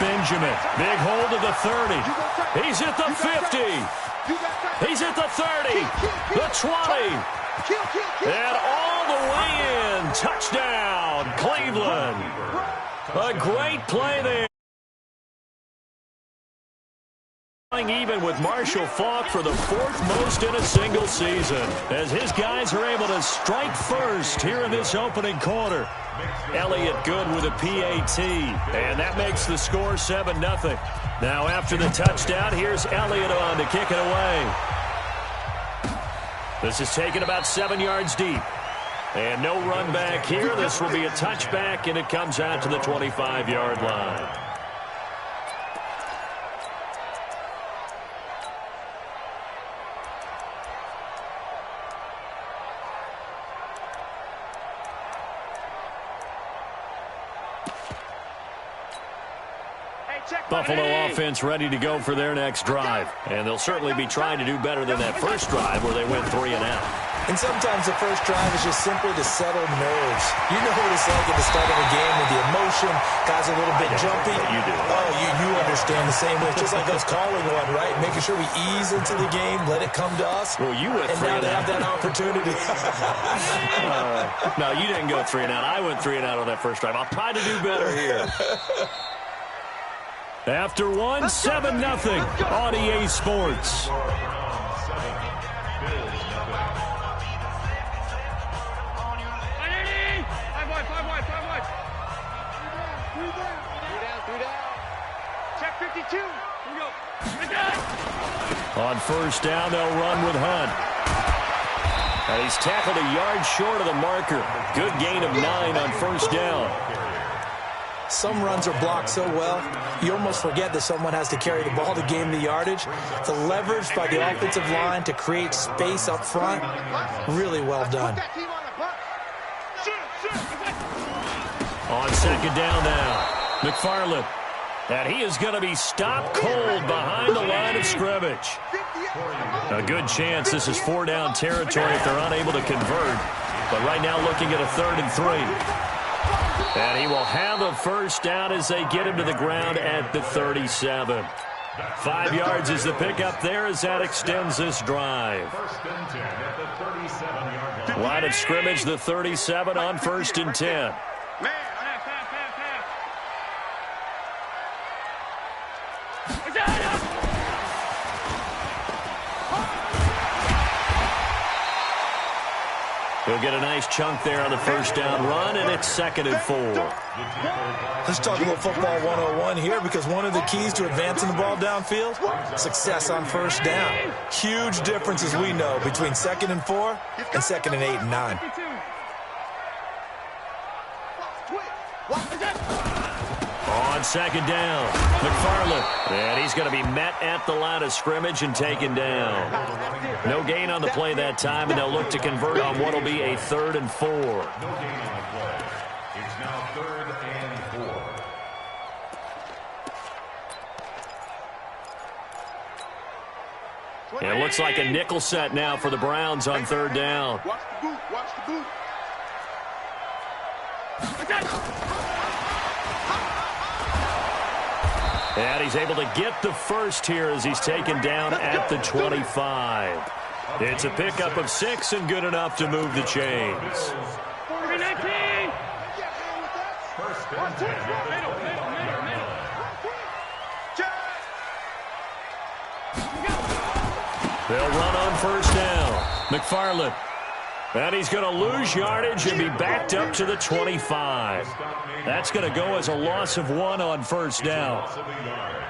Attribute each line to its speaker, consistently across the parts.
Speaker 1: Benjamin. Big hold of the 30. He's at the 50. He's at the 30. The 20. And all the way in. Touchdown, Cleveland. A great play there. Even with Marshall Faulk for the 4th most in a single season, as his guys are able to strike first here in this opening quarter. Elliott good with a PAT, and that makes the score 7-0. Now after the touchdown, here's Elliott on to kick it away. This is taken about 7 yards deep. And no run back here. This will be a touchback, and it comes out to the 25-yard line. Buffalo offense ready to go for their next drive. And they'll certainly be trying to do better than that first drive where they went 3 and out.
Speaker 2: And sometimes the first drive is just simply to settle nerves. You know what it's like at the start of a game with the emotion. Guys are a little bit jumpy.
Speaker 1: You do.
Speaker 2: Oh, you understand the same way. It's just like us calling one, right? Making sure we ease into the game, let it come to us.
Speaker 1: Well, you went 3
Speaker 2: and
Speaker 1: and
Speaker 2: now they
Speaker 1: out.
Speaker 2: have that opportunity.
Speaker 1: No, you didn't go 3 and out. I went 3 and out on that first drive. I'll try to do better here. After 1, 7-0 on EA Sports.
Speaker 3: Check 52. Here we go.
Speaker 1: On first down, they'll run with Hunt. And he's tackled a yard short of the marker. Good gain of 9 on first down.
Speaker 2: Some runs are blocked so well, you almost forget that someone has to carry the ball to gain the yardage. The leverage by the offensive line to create space up front, really well done.
Speaker 1: On second down now, McFarland. And he is going to be stopped cold behind the line of scrimmage. A good chance this is 4-down territory if they're unable to convert. But right now looking at a 3rd and 3. And he will have a first down as they get him to the ground at the 37. 5 yards is the pickup there as that extends this drive. Line of scrimmage, the 37 on 1st and 10. He'll get a nice chunk there on the first down run, and it's 2nd and 4.
Speaker 2: Let's talk a little football 101 here, because one of the keys to advancing the ball downfield, success on first down. Huge difference, as we know, between 2nd and 4 and 2nd and 8 and 9.
Speaker 1: On second down, McFarland. And he's going to be met at the line of scrimmage and taken down. No gain on the play that time, and they'll look to convert on what will be a 3rd and 4.
Speaker 4: It's now 3rd and 4.
Speaker 1: It looks like a nickel set now for the Browns on 3rd down.
Speaker 3: Watch the boot. Watch the boot.
Speaker 1: And he's able to get the first here as he's taken down at the 25. It's a pickup of 6 and good enough to move the chains.
Speaker 3: 19.
Speaker 4: First and 10.
Speaker 1: They'll run on first down. McFarland. And he's going to lose yardage and be backed up to the 25. That's going to go as a loss of 1 on first down.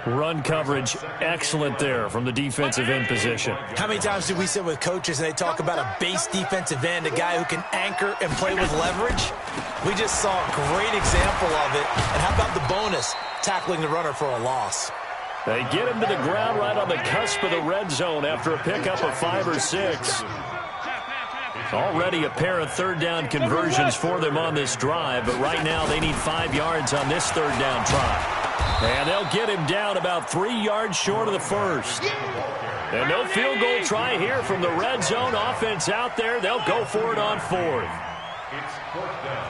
Speaker 1: Run coverage excellent there from the defensive end position.
Speaker 2: How many times do we sit with coaches and they talk about a base defensive end, a guy who can anchor and play with leverage? We just saw a great example of it. And how about the bonus, tackling the runner for a loss?
Speaker 1: They get him to the ground right on the cusp of the red zone after a pickup of 5 or 6. Already a pair of 3rd down conversions for them on this drive, but right now they need 5 yards on this 3rd down try. And they'll get him down about 3 yards short of the first. And no field goal try here from the red zone. Offense out there. They'll go for it on 4th.
Speaker 4: It's 4th down.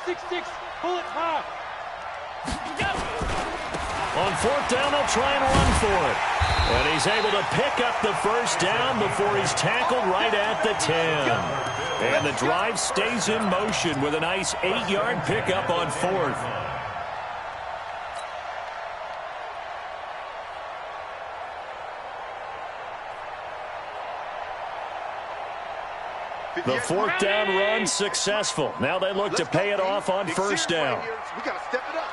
Speaker 3: 6-6. Pull it high.
Speaker 1: On fourth down, they'll try and run for it. And he's able to pick up the first down before he's tackled right at the 10. And the drive stays in motion with a nice 8-yard pickup on fourth. The fourth down run successful. Now they look to pay it off on first down.
Speaker 3: We got to step it up.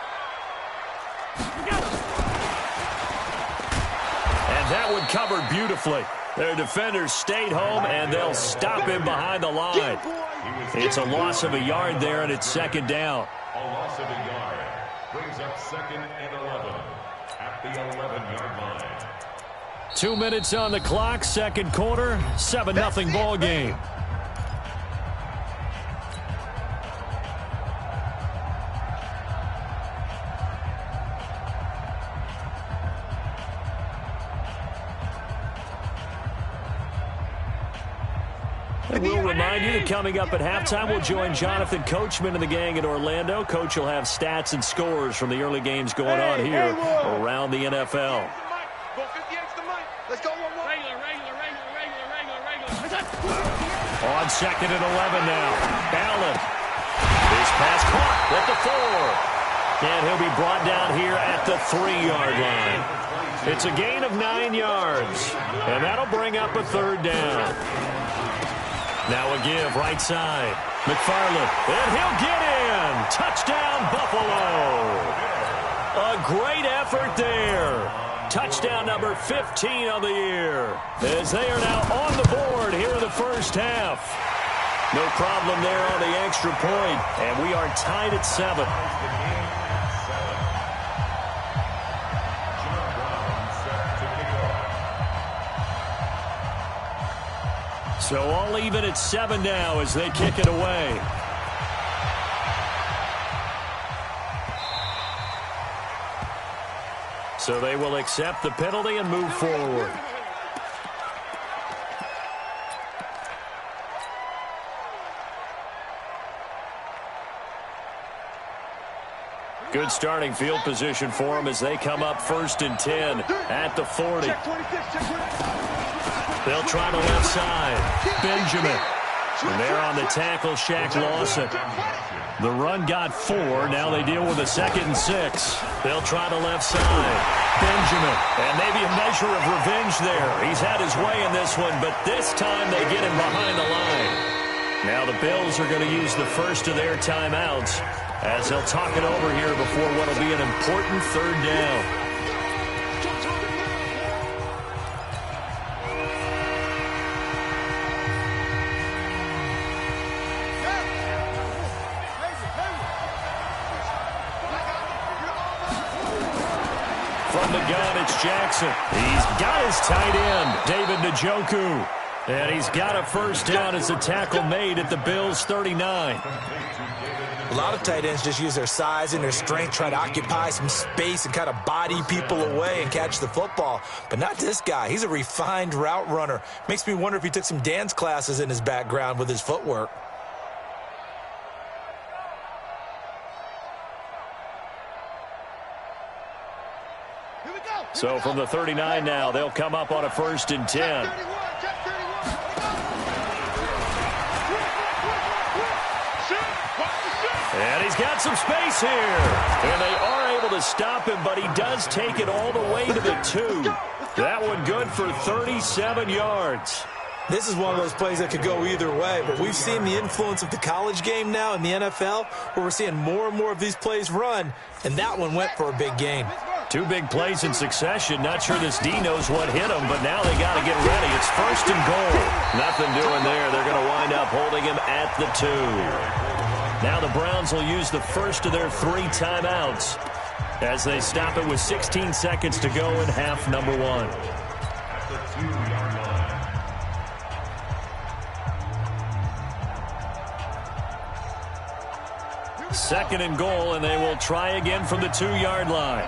Speaker 1: And that one covered beautifully. Their defenders stayed home, and they'll stop him behind the line. It's a loss of a yard there, and it's second down.
Speaker 4: A loss of a yard brings up 2nd and 11 at the 11-yard line.
Speaker 1: 2 minutes on the clock, second quarter, 7-0 ball game. And we'll remind you that coming up at halftime, we'll join Jonathan Coachman and the gang in Orlando. Coach will have stats and scores from the early games going on here around the NFL.
Speaker 3: Let's go.
Speaker 1: On 2nd and 11 now. Allen. This pass caught at the 4. And he'll be brought down here at the 3-yard line. It's a gain of 9 yards. And that'll bring up a third down. Now a give right side. McFarland. And he'll get in. Touchdown, Buffalo. A great effort there. Touchdown number 15 on the year. As they are now on the board here in the first half. No problem there on the extra point. And we are tied at 7. So all even at 7 now as they kick it away. So they will accept the penalty and move forward. Good starting field position for them as they come up 1st and 10 at the 40. They'll try the left side. Benjamin. And there on the tackle, Shaq Lawson. The run got 4. Now they deal with a 2nd and 6. They'll try the left side. Benjamin. And maybe a measure of revenge there. He's had his way in this one, but this time they get him behind the line. Now the Bills are going to use the first of their timeouts as they'll talk it over here before what will be an important third down. From the gun, it's Jackson. He's got his tight end, David Njoku. And he's got a first down as the tackle made at the Bills' 39.
Speaker 2: A lot of tight ends just use their size and their strength, try to occupy some space and kind of body people away and catch the football. But not this guy. He's a refined route runner. Makes me wonder if he took some dance classes in his background with his footwork.
Speaker 1: So from the 39 now, they'll come up on a 1st and 10. And he's got some space here. And they are able to stop him, but he does take it all the way to the 2. That one good for 37 yards.
Speaker 2: This is one of those plays that could go either way, but we've seen the influence of the college game now in the NFL, where we're seeing more and more of these plays run, and that one went for a big gain.
Speaker 1: 2 big plays in succession. Not sure this D knows what hit him, but now they got to get ready. It's 1st and goal. Nothing doing there. They're going to wind up holding him at the 2. Now the Browns will use the first of their 3 timeouts as they stop it with 16 seconds to go in half number 1.
Speaker 4: At the 2-yard line.
Speaker 1: 2nd and goal, and they will try again from the 2-yard line.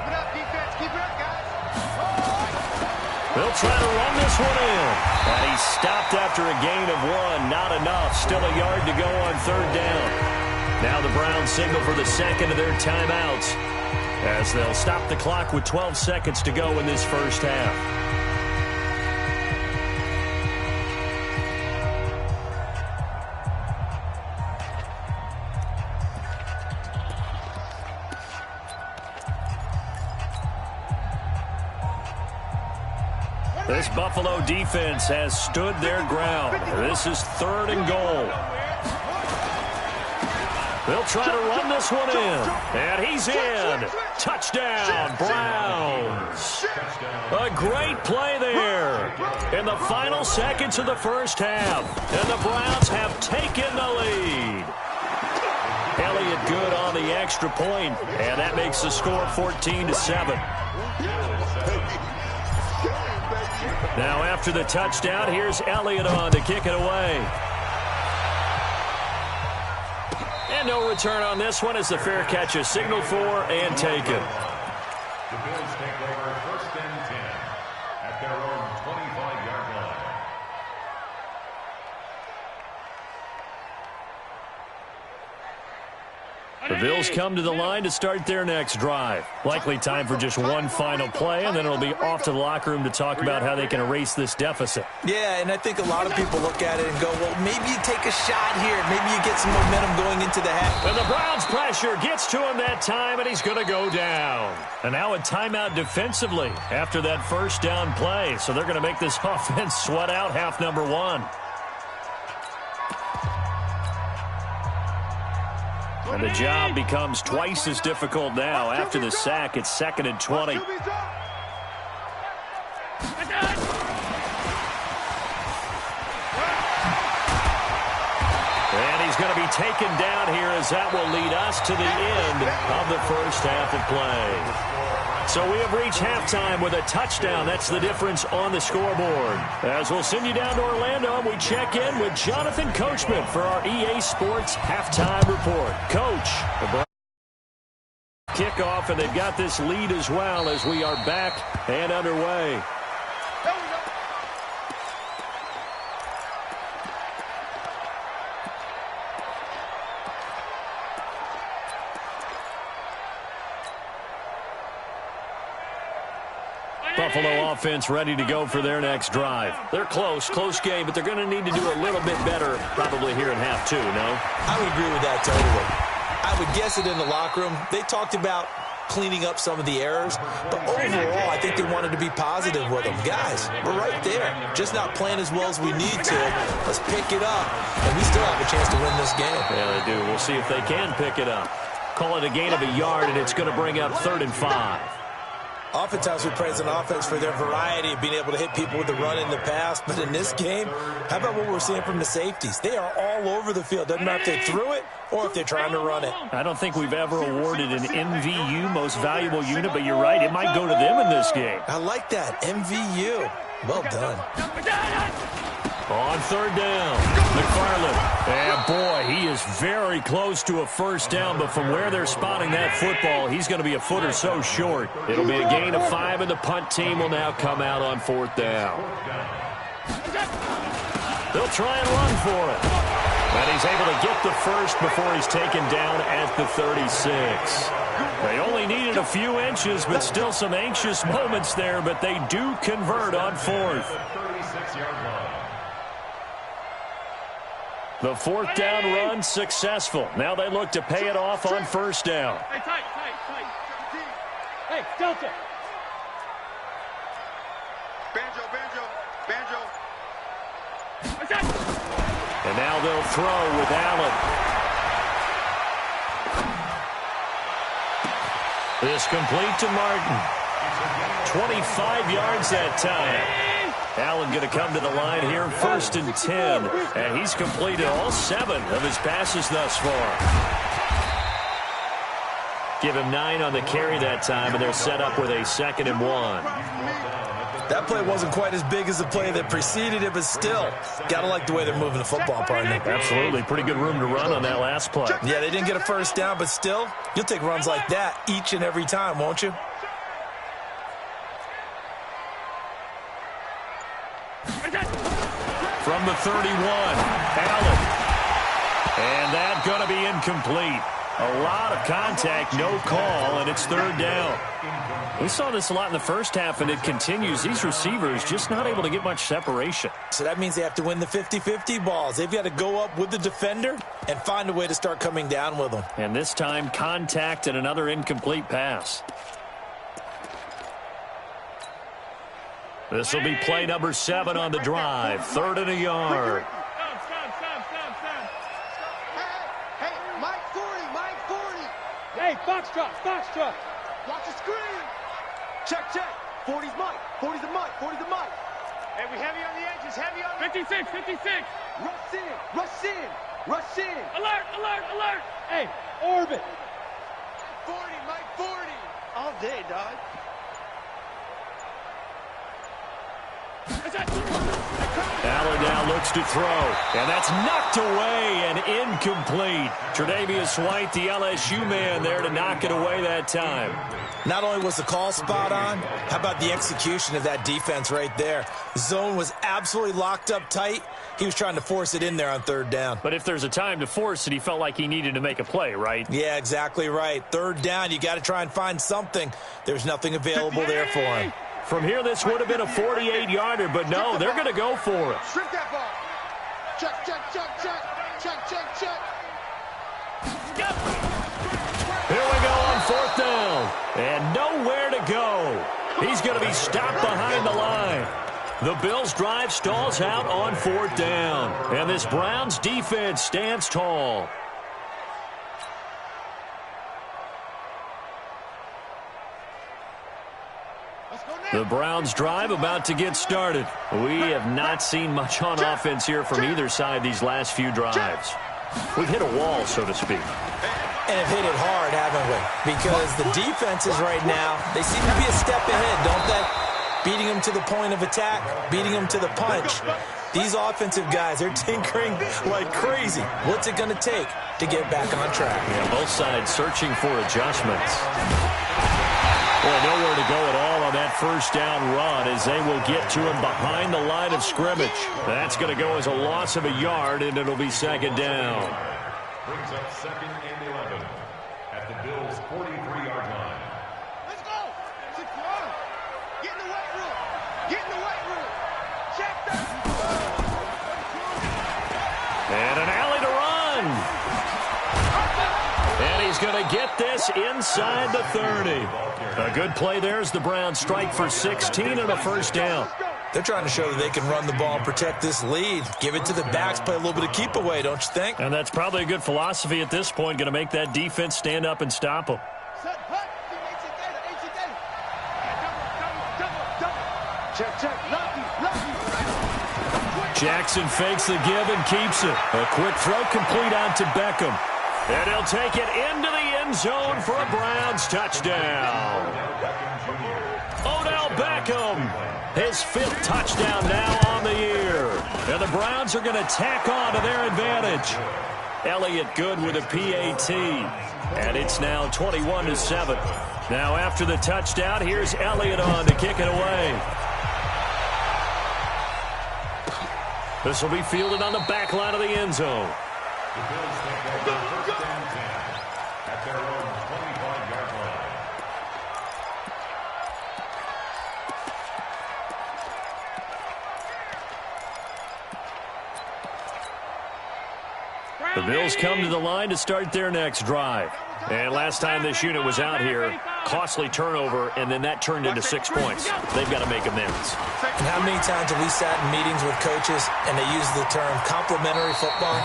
Speaker 1: They'll try to run this one in. And he's stopped after a gain of 1. Not enough. Still a yard to go on 3rd down. Now the Browns signal for the 2nd of their timeouts as they'll stop the clock with 12 seconds to go in this first half. This Buffalo defense has stood their ground. This is 3rd and goal. They'll try to run this one in. And he's in. Touchdown, Browns. A great play there in the final seconds of the first half. And the Browns have taken the lead. Elliott good on the extra point, and that makes the score 14-7. Now after the touchdown, here's Elliott on to kick it away. And no return on this one as the fair catch is signaled for and taken.
Speaker 4: The Bills take over 1st and 10 at their own 25-yard line.
Speaker 1: The Bills come to the line to start their next drive. Likely time for just one final play, and then it'll be off to the locker room to talk about how they can erase this deficit.
Speaker 2: Yeah, and I think a lot of people look at it and go, well, maybe you take a shot here. Maybe you get some momentum going into the half.
Speaker 1: And the Browns pressure gets to him that time, and he's going to go down. And now a timeout defensively after that first down play. So they're going to make this offense sweat out half number 1. And the job becomes twice as difficult now. After the sack, it's 2nd and 20. And he's going to be taken down here as that will lead us to the end of the first half of play. So we have reached halftime with a touchdown. That's the difference on the scoreboard. As we'll send you down to Orlando, we check in with Jonathan Coachman for our EA Sports Halftime Report. Coach, the kickoff, and they've got this lead as well as we are back and underway. Buffalo offense ready to go for their next drive. They're close game, but they're going to need to do a little bit better probably here in half 2, no?
Speaker 2: I would agree with that totally. I would guess it in the locker room. They talked about cleaning up some of the errors, but overall, I think they wanted to be positive with them. Guys, we're right there. Just not playing as well as we need to. Let's pick it up, and we still have a chance to win this game.
Speaker 1: Yeah, they do. We'll see if they can pick it up. Call it a gain of a yard, and it's going to bring up 3rd and 5.
Speaker 2: Oftentimes we praise an offense for their variety of being able to hit people with the run in the pass. But in this game, how about what we're seeing from the safeties? They are all over the field. Doesn't matter if they threw it or if they're trying to run it.
Speaker 1: I don't think we've ever awarded an MVU, most valuable unit, but you're right. It might go to them in this game.
Speaker 2: I like that. MVU. Well done.
Speaker 1: On 3rd down, McFarland. And boy, he is very close to a first down, but from where they're spotting that football, he's going to be a foot or so short. It'll be a gain of 5, and the punt team will now come out on 4th down. They'll try and run for it. And he's able to get the first before he's taken down at the 36. They only needed a few inches, but still some anxious moments there, but they do convert on 4th. The 4th down run successful. Now they look to pay it off on 1st down.
Speaker 3: Hey, tight. Hey, Delta. Banjo.
Speaker 1: And now they'll throw with Allen. This complete to Martin. 25 yards that time. Allen going to come to the line here, 1st and 10. And he's completed all 7 of his passes thus far. Give him 9 on the carry that time, and they're set up with a 2nd and 1.
Speaker 2: That play wasn't quite as big as the play that preceded it, but still, got to like the way they're moving the football, partner.
Speaker 1: Absolutely. Pretty good room to run on that last play.
Speaker 2: Yeah, they didn't get a first down, but still, you'll take runs like that each and every time, won't you? From the 31, Allen. And that's going to be incomplete.
Speaker 1: A lot of contact, no call, and it's third down. We saw this a lot in the first half, and it continues. These receivers just not able to get much separation.
Speaker 2: So that means they have to win the 50-50 balls. They've got to go up with the defender and find a way to start coming down with them.
Speaker 1: And this time, contact and another incomplete pass. This will be play number 7 on the drive. 3rd and a yard.
Speaker 3: Hey, Mike 40. Hey, Foxtrot. Watch the screen. Check. 40's Mike. 40's a Mike. Hey, we heavy on the edges. 56. Rush in. Alert. Hey, orbit. 40, Mike 40. All day, dog.
Speaker 1: Allen now looks to throw, and that's knocked away and incomplete. Tre'Davious White, the LSU man, there to knock it away that time.
Speaker 2: Not only was the call spot on, how about the execution of that defense right there? Zone was absolutely locked up tight. He was trying to force it in there on 3rd down.
Speaker 1: But if there's a time to force it, he felt like he needed to make a play, right?
Speaker 2: Yeah, exactly right. 3rd down, you got to try and find something. There's nothing available there for him.
Speaker 1: From here, this would have been a 48-yarder, but no, they're going to go for it.
Speaker 3: Shrink that ball. Check.
Speaker 1: Here we go on 4th down, and nowhere to go. He's going to be stopped behind the line. The Bills' drive stalls out on 4th down, and this Browns defense stands tall. The Browns drive about to get started. We have not seen much on offense here from either side these last few drives. We've hit a wall, so to speak.
Speaker 2: And have hit it hard, haven't we? Because the defenses right now, they seem to be a step ahead, don't they? Beating them to the point of attack, beating them to the punch. These offensive guys, they're tinkering like crazy. What's it going to take to get back on track?
Speaker 1: Yeah, both sides searching for adjustments. Well, nowhere to go at all on that 1st down run as they will get to him behind the line of scrimmage. That's going to go as a loss of a yard, and it'll be 2nd down.
Speaker 4: Brings up 2nd and 11 at the Bills' 43-yard line.
Speaker 3: Let's go. 6 yards. Get in the weight room. Check that.
Speaker 1: And an alley to run. And he's going to get this inside the 30. A good play there as the Browns strike for 16 and a 1st down.
Speaker 2: They're trying to show that they can run the ball and protect this lead. Give it to the backs, play a little bit of keep away, don't you think?
Speaker 1: And that's probably a good philosophy at this point, going to make that defense stand up and stop them. Jackson fakes the give and keeps it. A quick throw complete on to Beckham. And he'll take it into the end zone for a Browns touchdown. Odell Beckham, his 5th touchdown now on the year. And the Browns are going to tack on to their advantage. Elliott good with a PAT. And it's now 21-7. Now after the touchdown, here's Elliott on to kick it away. This will be fielded on the back line of the end zone.
Speaker 4: The Bills take over 1st and 10 at their own 25-yard line.
Speaker 1: The Bills come to the line to start their next drive. And last time this unit was out here, costly turnover, and then that turned into 6 points. They've got to make amends.
Speaker 2: And how many times have we sat in meetings with coaches and they use the term complementary football?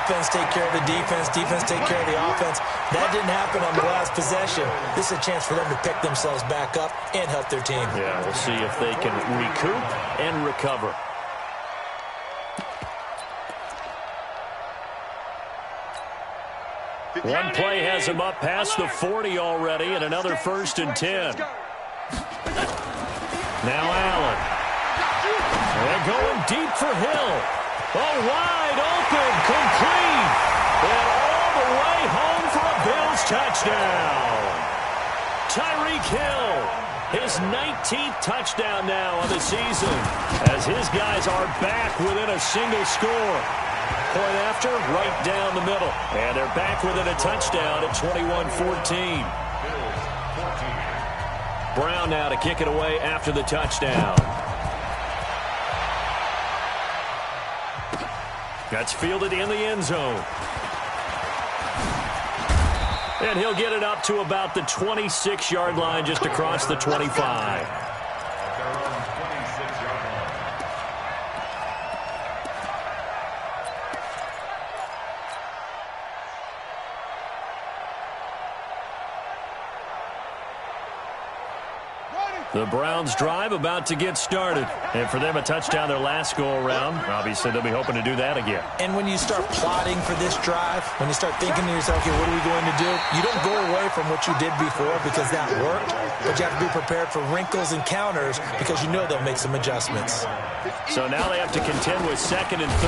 Speaker 2: Offense take care of the defense, defense take care of the offense. That didn't happen on the last possession. This is a chance for them to pick themselves back up and help their team.
Speaker 1: Yeah, we'll see if they can recoup and recover. One play has him up past the 40 already, and another 1st and 10. Now Allen. They're going deep for Hill. Oh, wide open, complete. And all the way home for a Bills touchdown. Tyreek Hill, his 19th touchdown now of the season, as his guys are back within a single score. point after, right down the middle. And they're back within a touchdown at 21-14. Brown now to kick it away after the touchdown. That's fielded in the end zone. And he'll get it up to about the 26-yard line, just across the 25. The Browns drive about to get started. And for them, a touchdown their last go-around. Obviously, they'll be hoping to do that again.
Speaker 2: And when you start plotting for this drive, when you start thinking to yourself, okay, what are we going to do? You don't go away from what you did before because that worked, but you have to be prepared for wrinkles and counters because you know they'll make some adjustments.
Speaker 1: So now they have to contend with 2nd and 13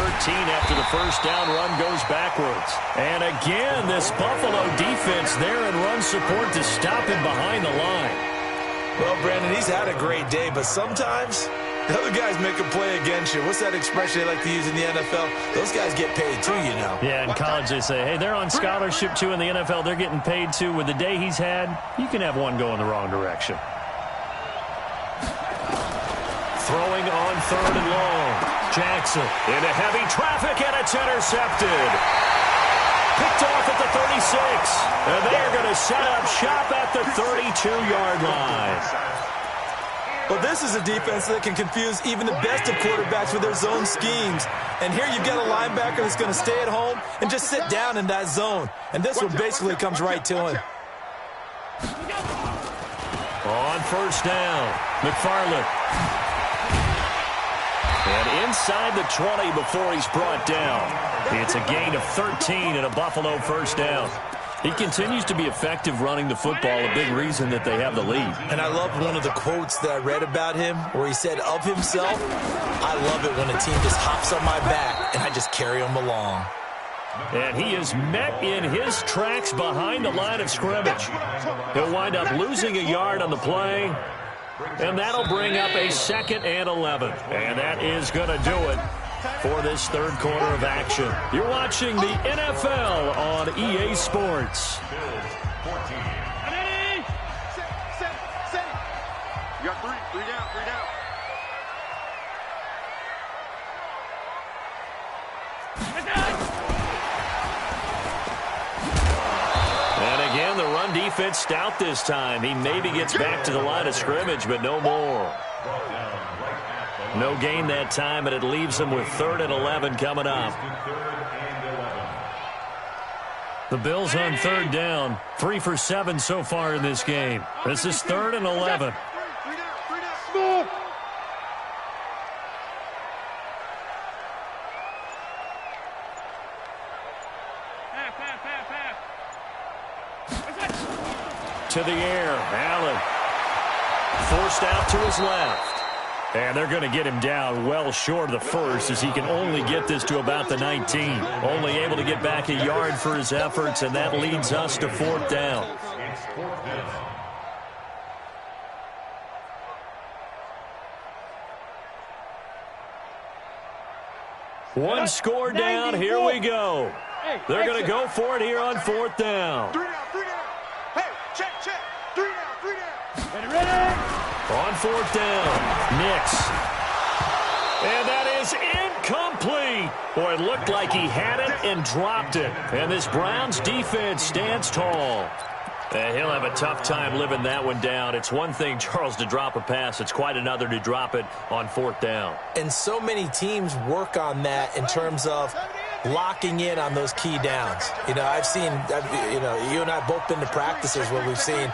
Speaker 1: after the first down run goes backwards. And again, this Buffalo defense there in run support to stop him behind the line.
Speaker 2: Well, Brandon, he's had a great day, but sometimes the other guys make a play against you. What's that expression they like to use in the NFL? Those guys get paid too, you know.
Speaker 1: Yeah, in college they say, hey, they're on scholarship too. In the NFL, they're getting paid too. With the day he's had, you can have one go in the wrong direction. Throwing on 3rd and long. Jackson into heavy traffic, and it's intercepted. Picked off at the 36, and they're going to set up shop at the 32-yard line.
Speaker 2: Well, this is a defense that can confuse even the best of quarterbacks with their zone schemes. And here you've got a linebacker that's going to stay at home and just sit down in that zone. And this one basically comes right to him.
Speaker 1: On first down, McFarland. And inside the 20 before he's brought down. It's a gain of 13 and a Buffalo first down. He continues to be effective running the football, a big reason that they have the lead.
Speaker 2: And I love one of the quotes that I read about him where he said of himself, I love it when a team just hops on my back and I just carry them along.
Speaker 1: And he is met in his tracks behind the line of scrimmage. He'll wind up losing a yard on the play. And that'll bring up a 2nd and 11. And that is going to do it for this third quarter of action. You're watching the NFL on EA Sports.
Speaker 3: You got three down.
Speaker 1: And again, the run defense stout this time. He maybe gets back to the line of scrimmage, but no more. No gain that time, and it leaves him with 3rd and 11 coming up. The Bills on 3rd down, 3 for 7 so far in this game. This is 3rd and 11. To the air, Allen. Forced out to his left. And they're going to get him down well short of the first as he can only get this to about the 19. Only able to get back a yard for his efforts, and that leads us to 4th down. One score down. Here we go. They're going to go for it here on 4th down.
Speaker 3: 3 down. Hey, check. 3 down.
Speaker 1: Ready? On 4th down, Nix. And that is incomplete. Boy, it looked like he had it and dropped it. And this Browns defense stands tall. And he'll have a tough time living that one down. It's one thing, Charles, to drop a pass. It's quite another to drop it on 4th down.
Speaker 2: And so many teams work on that in terms of locking in on those key downs. You know, you and I both been to practices where we've seen,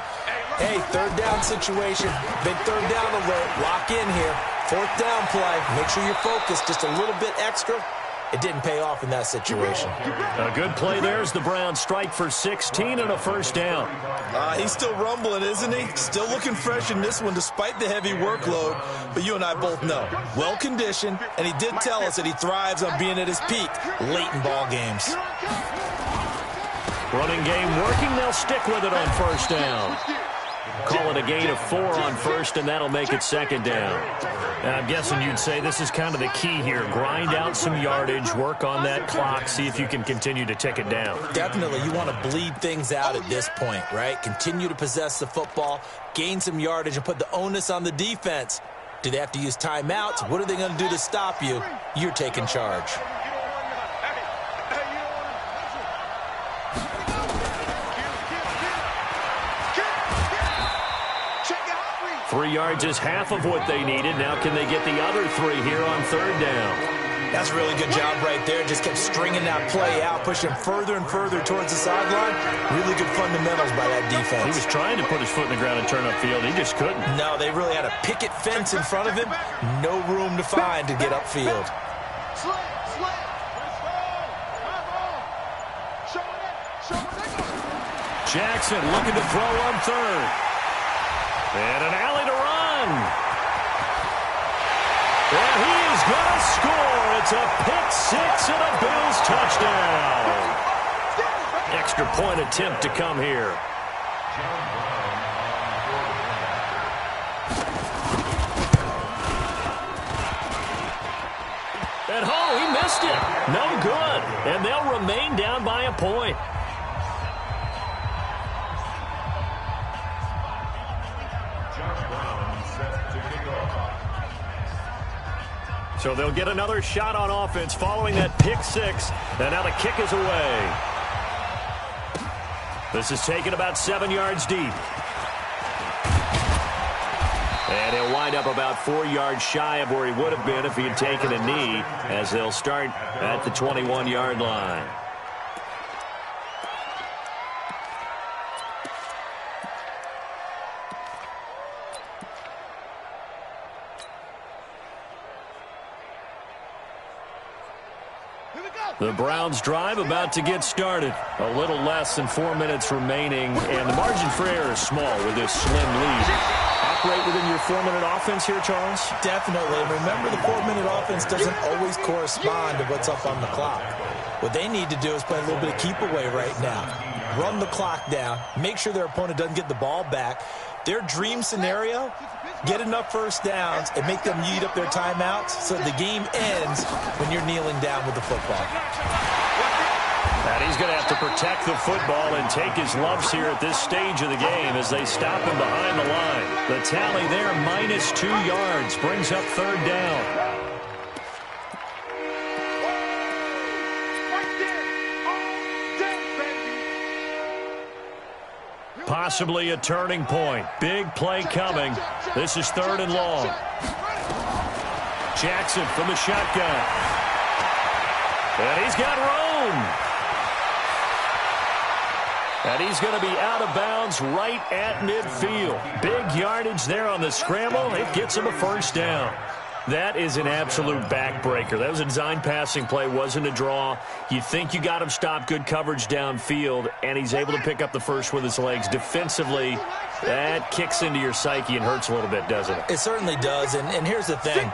Speaker 2: hey, 3rd down situation, big 3rd down alert, lock in here, 4th down play, make sure you're focused just a little bit extra. It didn't pay off in that situation.
Speaker 1: A good play there as the Browns strike for 16 and a first down.
Speaker 2: He's still rumbling, isn't he? Still looking fresh in this one despite the heavy workload. But you and I both know, well-conditioned, and he did tell us that he thrives on being at his peak late in ball games.
Speaker 1: Running game working. They'll stick with it on first down. Call and a gain of 4 on first, and that'll make it second down. And I'm guessing you'd say this is kind of the key here. Grind out some yardage, work on that clock, see if you can continue to tick it down.
Speaker 2: Definitely. You want to bleed things out at this point, right? Continue to possess the football, gain some yardage, and put the onus on the defense. Do they have to use timeouts? What are they going to do to stop you? You're taking charge.
Speaker 1: 3 yards is half of what they needed. Now can they get the other 3 here on third down?
Speaker 2: That's a really good job right there. Just kept stringing that play out, pushing further and further towards the sideline. Really good fundamentals by that defense.
Speaker 1: He was trying to put his foot in the ground and turn upfield. He just couldn't.
Speaker 2: No, they really had a picket fence in front of him. No room to find to get upfield.
Speaker 1: Jackson looking to throw on third. And an alley to run. And he is going to score. It's a pick-6 and a Bills touchdown. Extra point attempt to come here. And he missed it. No good. And they'll remain down by a point. So they'll get another shot on offense following that pick-6. And now the kick is away. This is taken about 7 yards deep. And he'll wind up about 4 yards shy of where he would have been if he had taken a knee, as they'll start at the 21-yard line. The Browns drive about to get started. A little less than 4 minutes remaining, and the margin for error is small with this slim lead. Operate within your 4-minute offense here, Charles?
Speaker 2: Definitely. Remember, the 4-minute offense doesn't always correspond to what's up on the clock. What they need to do is play a little bit of keep away right now. Run the clock down. Make sure their opponent doesn't get the ball back. Their dream scenario, get enough first downs and make them eat up their timeouts so the game ends when you're kneeling down with the football.
Speaker 1: And he's going to have to protect the football and take his lumps here at this stage of the game as they stop him behind the line. The tally there, minus 2 yards, brings up third down. Possibly a turning point. Big play coming. This is third and long. Jackson from the shotgun. And he's got room. And he's going to be out of bounds right at midfield. Big yardage there on the scramble. It gets him a first down. That is an absolute backbreaker. That was a design passing play, wasn't a draw. You think you got him stopped, good coverage downfield, and he's able to pick up the first with his legs. Defensively, that kicks into your psyche and hurts a little bit, doesn't it?
Speaker 2: It certainly does, and here's the thing.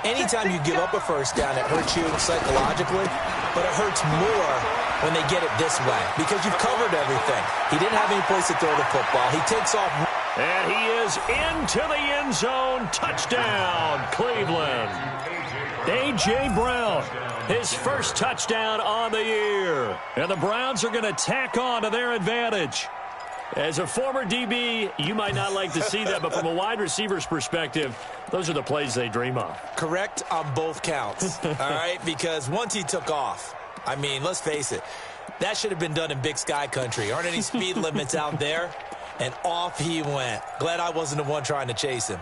Speaker 2: Anytime you give up a first down, it hurts you psychologically, but it hurts more when they get it this way because you've covered everything. He didn't have any place to throw the football. He takes off.
Speaker 1: And he is into the end zone. Touchdown, Cleveland. A.J. Brown, his first touchdown on the year. And the Browns are going to tack on to their advantage. As a former DB, you might not like to see that, but from a wide receiver's perspective, those are the plays they dream of.
Speaker 2: Correct on both counts, all right? Because once he took off, I mean, let's face it, that should have been done in Big Sky country. Aren't any speed limits out there? And off he went. Glad I wasn't the one trying to chase him.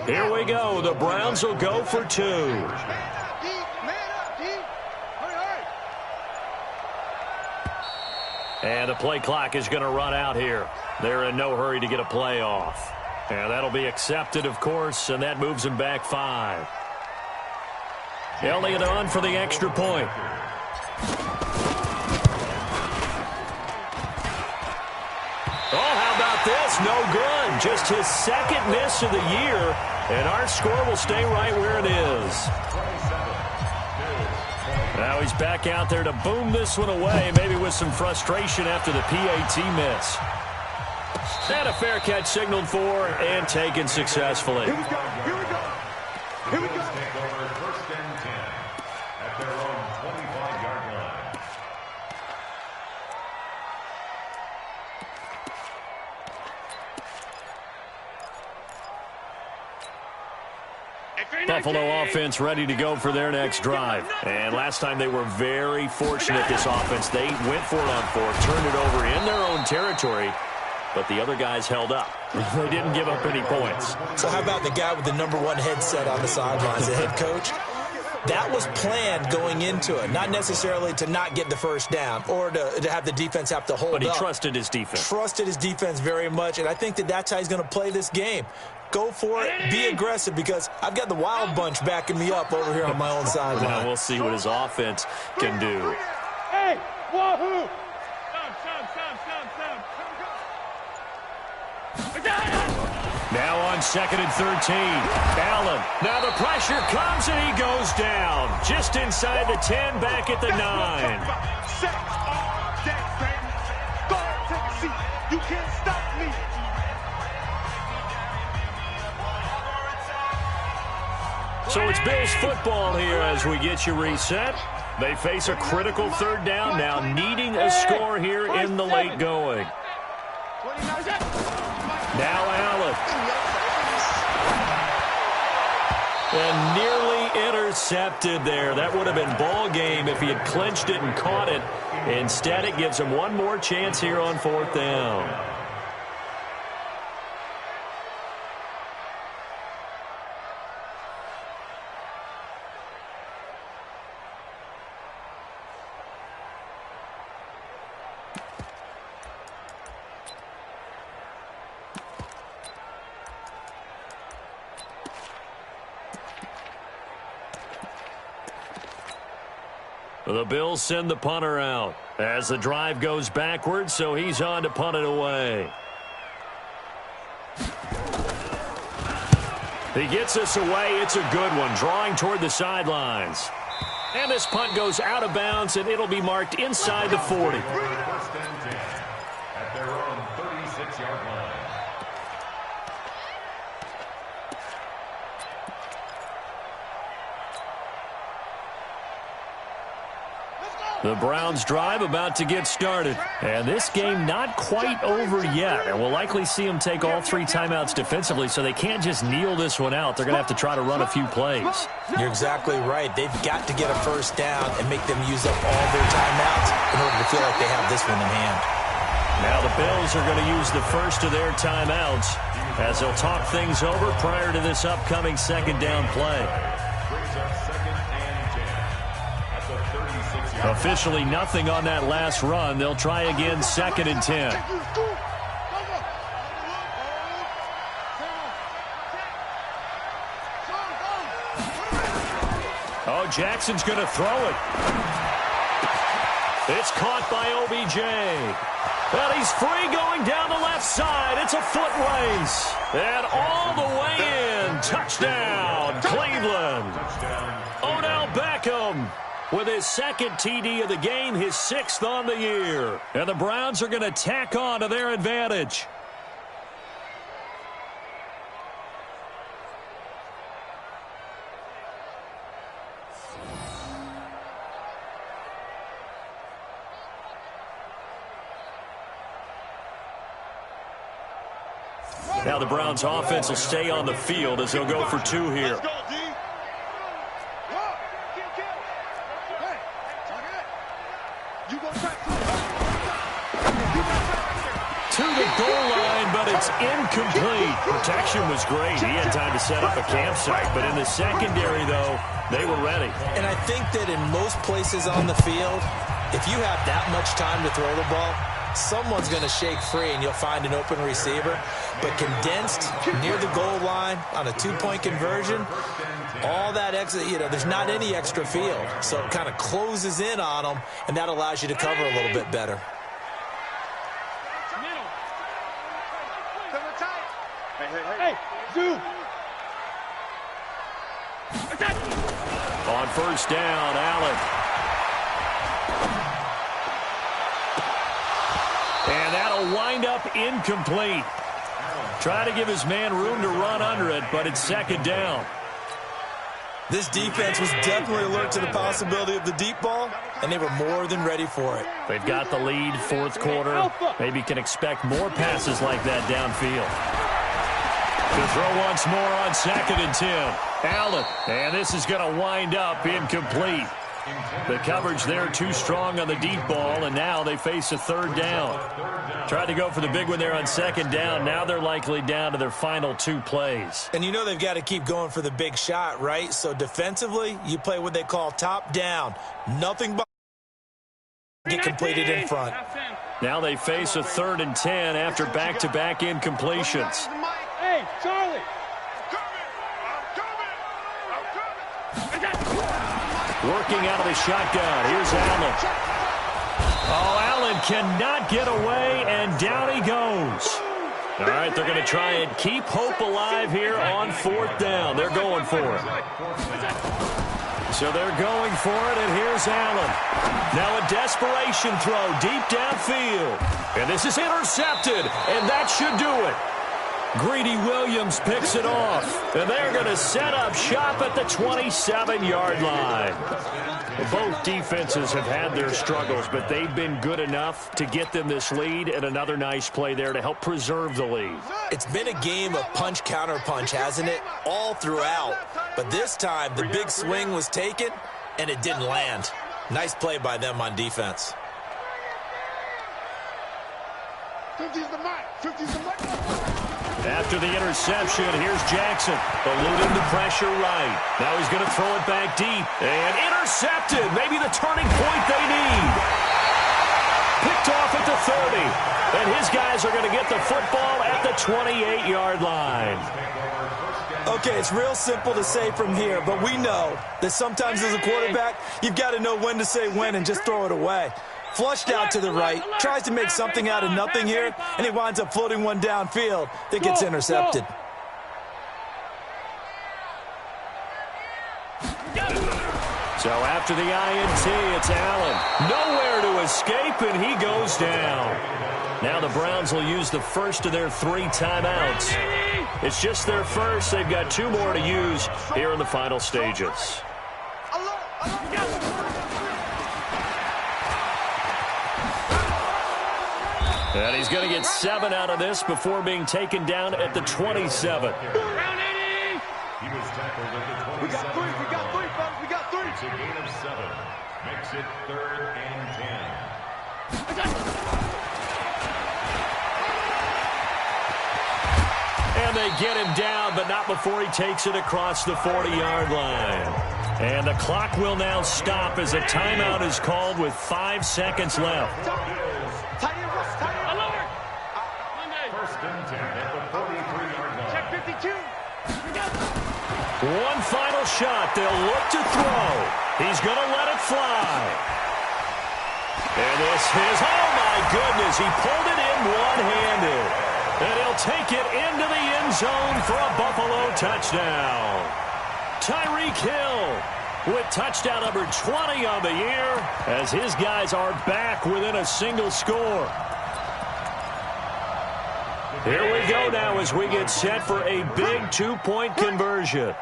Speaker 1: Here we go. The Browns will go for 2. And the play clock is going to run out here. They're in no hurry to get a play off. And that'll be accepted, of course, and that moves them back 5. Elliott on for the extra point. Oh, how about this? No good. Just his second miss of the year, and our score will stay right where it is. Now he's back out there to boom this one away, maybe with some frustration after the PAT miss. And a fair catch signaled for and taken successfully.
Speaker 3: Here we go. Here we go. Here we go.
Speaker 4: Take over first and 10 at their own 25-yard line.
Speaker 1: Buffalo offense ready to go for their next drive. And last time they were very fortunate, this offense. They went for it on fourth, turned it over in their own territory, but the other guys held up. They didn't give up any points.
Speaker 2: So how about the guy with the #1 headset on the sidelines, the head coach? That was planned going into it, not necessarily to not get the first down or to have the defense have to hold up.
Speaker 1: But he trusted his defense.
Speaker 2: Trusted his defense very much, and I think that's how he's going to play this game. Go for it, be aggressive, because I've got the wild bunch backing me up over here on my own sideline.
Speaker 1: Now we'll see what his offense can do.
Speaker 3: Hey, wahoo!
Speaker 1: Now on 2nd and 13. Allen. Now the pressure comes and he goes down. Just inside the 10, back at the 9.
Speaker 3: Sex all day, baby. Go ahead, take a seat. You can't stop me.
Speaker 1: So it's Bills football here as we get you reset. They face a critical third down now, needing a score here in the late going. Now Allen. And nearly intercepted there. That would have been ball game if he had clinched it and caught it. Instead, it gives him one more chance here on 4th down. The Bills send the punter out as the drive goes backwards, so he's on to punt it away. He gets us away. It's a good one, drawing toward the sidelines. And this punt goes out of bounds, and it'll be marked inside the 40.
Speaker 4: First and 10 at their own 36-yard line.
Speaker 1: The Browns drive about to get started. And this game not quite over yet. And we'll likely see them take all 3 timeouts defensively, so they can't just kneel this one out. They're going to have to try to run a few plays.
Speaker 2: You're exactly right. They've got to get a first down and make them use up all their timeouts in order to feel like they have this one in hand.
Speaker 1: Now the Bills are going to use the first of their timeouts as they'll talk things over prior to this upcoming 2nd down play. Officially nothing on that last run. They'll try again 2nd and 10. Oh, Jackson's going to throw it. It's caught by OBJ. But he's free going down the left side. It's a foot race. And all the way in. Touchdown, Cleveland. Odell Beckham with his 2nd TD of the game, his 6th on the year. And the Browns are going to tack on to their advantage. Now the Browns offense will stay on the field as they'll go for 2 here. To the goal line, but it's incomplete. Protection was great. He had time to set up a campsite, but in the secondary, though, they were ready.
Speaker 2: And I think that in most places on the field, if you have that much time to throw the ball, someone's going to shake free and you'll find an open receiver. But condensed near the goal line on a 2-point conversion, all that extra, there's not any extra field. So it kind of closes in on them, and that allows you to cover a little bit better.
Speaker 1: On first down, Allen. And that'll wind up incomplete. Try to give his man room to run under it, but it's second down.
Speaker 2: This defense was definitely alert to the possibility of the deep ball, and they were more than ready for it.
Speaker 1: They've got the lead, fourth quarter. Maybe can expect more passes like that downfield. To throw once more on 2nd and 10. Allen, and this is going to wind up incomplete. The coverage there too strong on the deep ball, and now they face a third down. Tried to go for the big one there on 2nd down. Now they're likely down to their final 2 plays.
Speaker 2: And you know they've got to keep going for the big shot, right? So defensively, you play what they call top down. Nothing but get completed in front.
Speaker 1: Now they face a 3rd and 10 after back-to-back incompletions.
Speaker 3: Hey, Charlie!
Speaker 1: Working out of the shotgun. Here's Allen. Oh, Allen cannot get away, and down he goes. All right, they're going to try and keep hope alive here on 4th down. They're going for it. So they're going for it, and here's Allen. Now a desperation throw deep downfield. And this is intercepted, and that should do it. Greedy Williams picks it off, and they're going to set up shop at the 27-yard line. Both defenses have had their struggles, but they've been good enough to get them this lead, and another nice play there to help preserve the lead.
Speaker 2: It's been a game of punch-counter-punch, hasn't it? All throughout. But this time, the big swing was taken, and it didn't land. Nice play by them on defense.
Speaker 3: 50's the mark. 50's the mark.
Speaker 1: After the interception, here's Jackson, eluding the pressure right. Now he's going to throw it back deep. And intercepted. Maybe the turning point they need. Picked off at the 30. And his guys are going to get the football at the 28-yard line.
Speaker 2: Okay, it's real simple to say from here, but we know that sometimes as a quarterback, you've got to know when to say when and just throw it away. Flushed out to the right, tries to make something out of nothing here, and he winds up floating one downfield that gets intercepted.
Speaker 1: So after the INT, it's Allen. Nowhere to escape, and he goes down. Now the Browns will use the first of their 3 timeouts. It's just their first. They've got 2 more to use here in the final stages. And he's going to get 7 out of this before being taken down at the 27.
Speaker 4: He was tackled at the 27.
Speaker 3: We got 3, fellas. We got 3.
Speaker 4: It's a gain of 7. Makes it 3rd and 10.
Speaker 1: And they get him down, but not before he takes it across the 40-yard line. And the clock will now stop as a timeout is called with 5 seconds left.
Speaker 4: First and 10 at the 43-yard line.
Speaker 3: Check 52.
Speaker 1: One final shot. They'll look to throw. He's going to let it fly. And this is, oh my goodness, he pulled it in one-handed. And he'll take it into the end zone for a Buffalo touchdown. Tyreek Hill with touchdown number 20 on the year as his guys are back within a single score. Here we go now as we get set for a big 2-point conversion.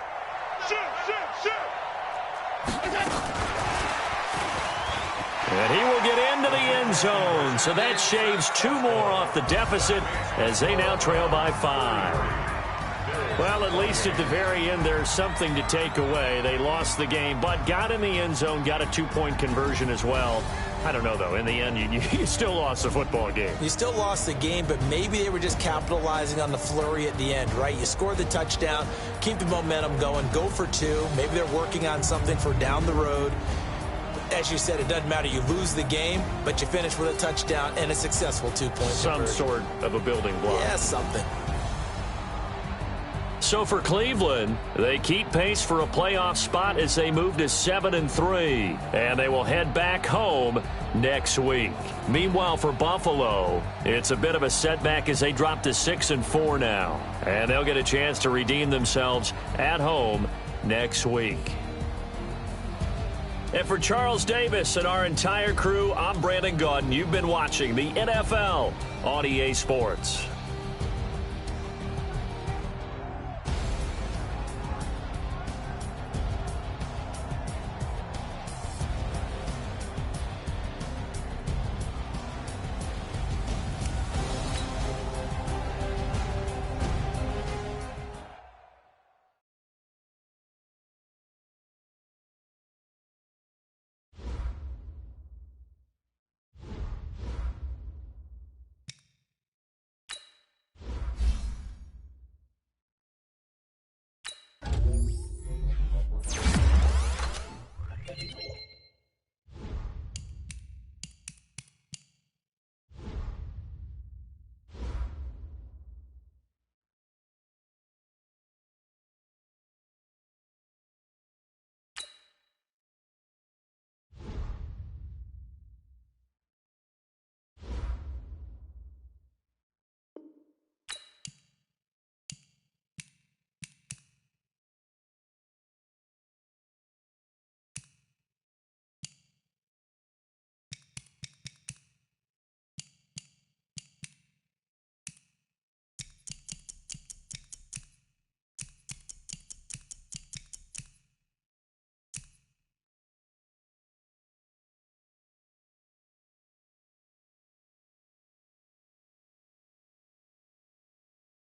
Speaker 1: And he will get into the end zone, so that shaves 2 more off the deficit as they now trail by 5. Well, at least at the very end, there's something to take away. They lost the game, but got in the end zone, got a 2-point conversion as well. I don't know, though. In the end, you still lost the football game.
Speaker 2: You still lost the game, but maybe they were just capitalizing on the flurry at the end, right? You score the touchdown, keep the momentum going, go for 2. Maybe they're working on something for down the road. As you said, it doesn't matter. You lose the game, but you finish with a touchdown and a successful 2-point conversion.
Speaker 1: Some sort of a building block.
Speaker 2: Yeah, something.
Speaker 1: So for Cleveland, they keep pace for a playoff spot as they move to 7-3. And they will head back home next week. Meanwhile, for Buffalo, it's a bit of a setback as they drop to 6-4 now. And they'll get a chance to redeem themselves at home next week. And for Charles Davis and our entire crew, I'm Brandon Gaudin. You've been watching the NFL on EA Sports.